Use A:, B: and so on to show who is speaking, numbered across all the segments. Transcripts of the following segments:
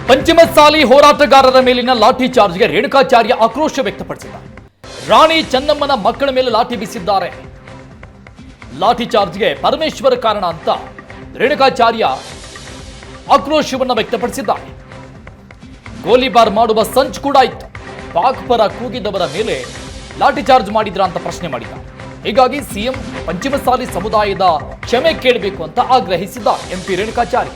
A: ಪಂಚಮಸಾಲಿ ಹೋರಾಟಗಾರರ ಮೇಲಿನ ಲಾಠಿ ಚಾರ್ಜ್ಗೆ ರೇಣುಕಾಚಾರ್ಯ ಆಕ್ರೋಶ ವ್ಯಕ್ತಪಡಿಸಿದ್ದಾರೆ. ರಾಣಿ ಚೆನ್ನಮ್ಮನ ಮಕ್ಕಳ ಮೇಲೆ ಲಾಠಿ ಬೀಸಿದ್ದಾರೆ. ಲಾಠಿ ಚಾರ್ಜ್ಗೆ ಪರಮೇಶ್ವರ ಕಾರಣ ಅಂತ ರೇಣುಕಾಚಾರ್ಯ ಆಕ್ರೋಶವನ್ನು ವ್ಯಕ್ತಪಡಿಸಿದ್ದಾರೆ. ಗೋಲಿಬಾರ್ ಮಾಡುವ ಸಂಚು ಕೂಡ ಇತ್ತು. ಪಾಕ್ ಪರ ಕೂಗಿದವರ ಮೇಲೆ ಲಾಠಿ ಚಾರ್ಜ್ ಮಾಡಿದ್ರ ಅಂತ ಪ್ರಶ್ನೆ ಮಾಡಿದ್ದಾರೆ. ಹೀಗಾಗಿ ಸಿಎಂ ಪಂಚಮಸಾಲಿ ಸಮುದಾಯದ ಕ್ಷಮೆ ಕೇಳಬೇಕು ಅಂತ ಆಗ್ರಹಿಸಿದ್ದಾರೆ ಎಂಪಿ ರೇಣುಕಾಚಾರ್ಯ.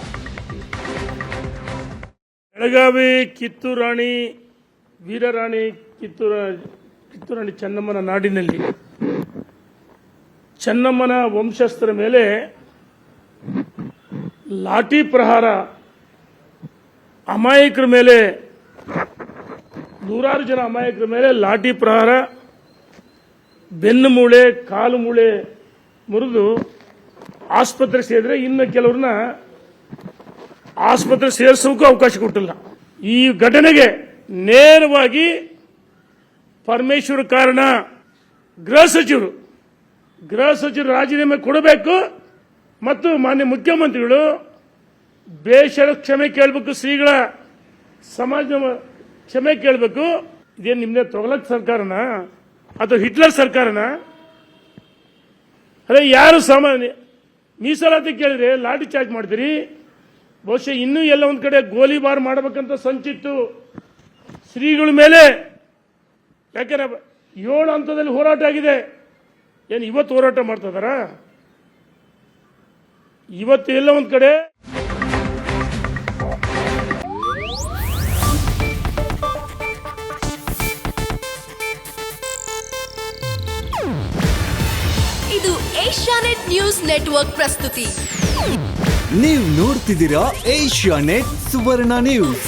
B: ಬೆಳಗಾವಿ ಕಿತ್ತೂರಾಣಿ ವೀರರಾಣಿ ಕಿತ್ತೂರಾಣಿ ಚೆನ್ನಮ್ಮನ ನಾಡಿನಲ್ಲಿ ಚೆನ್ನಮ್ಮನ ವಂಶಸ್ಥರ ಮೇಲೆ ಲಾಠಿ ಪ್ರಹಾರ, ಅಮಾಯಕರ ಮೇಲೆ ನೂರಾರು ಜನ ಅಮಾಯಕರ ಮೇಲೆ ಲಾಠಿ ಪ್ರಹಾರ, ಬೆನ್ನು ಮೂಳೆ ಕಾಲು ಮೂಳೆ ಮುರಿದು ಆಸ್ಪತ್ರೆಗೆ ಸೇರಿದ್ರೆ ಇನ್ನು ಕೆಲವ್ರನ್ನ ಆಸ್ಪತ್ರೆ ಸೇರಿಸೋಕ್ಕೂ ಅವಕಾಶ ಕೊಟ್ಟಿಲ್ಲ. ಈ ಘಟನೆಗೆ ನೇರವಾಗಿ ಪರಮೇಶ್ವರ ಕಾರಣ. ಗೃಹ ಸಚಿವರು ರಾಜೀನಾಮೆ ಕೊಡಬೇಕು ಮತ್ತು ಮಾನ್ಯ ಮುಖ್ಯಮಂತ್ರಿಗಳು ಬೇಷರ ಕ್ಷಮೆ ಕೇಳಬೇಕು. ಶ್ರೀಗಳ ಸಮಾಜ ಕ್ಷಮೆ ಕೇಳಬೇಕು. ಇದೇನು ನಿಮ್ದೆ ತೊಗಲಕ್ ಸರ್ಕಾರನ ಅಥವಾ ಹಿಟ್ಲರ್ ಸರ್ಕಾರನ? ಅದೇ ಯಾರು ಸಾಮಾನ್ಯ ಮೀಸಲಾತಿ ಕೇಳಿದ್ರೆ ಲಾಠಿ ಚಾರ್ಜ್ ಮಾಡ್ತೀರಿ. ಬಹುಶಃ ಇನ್ನೂ ಎಲ್ಲ ಒಂದ್ ಕಡೆ ಗೋಲಿಬಾರ್ ಮಾಡಬೇಕಂತ ಸಂಚಿತ್ತು ಶ್ರೀಗಳ ಮೇಲೆ. ಯಾಕಂದ್ರೆ 7 ಹಂತದಲ್ಲಿ ಹೋರಾಟ ಆಗಿದೆ. ಏನು ಇವತ್ತು ಹೋರಾಟ ಮಾಡ್ತಾ ಇದಾರ? ಇವತ್ತು ಎಲ್ಲ ಒಂದ್ ಕಡೆ
C: ಇದು ಏಷ್ಯಾನೆಟ್ ನ್ಯೂಸ್ ನೆಟ್ವರ್ಕ್ ಪ್ರಸ್ತುತಿ.
D: ನೀವು ನೋಡ್ತಿದ್ದೀರಾ ಏಷ್ಯಾನೆಟ್ ಸುವರ್ಣ ನ್ಯೂಸ್.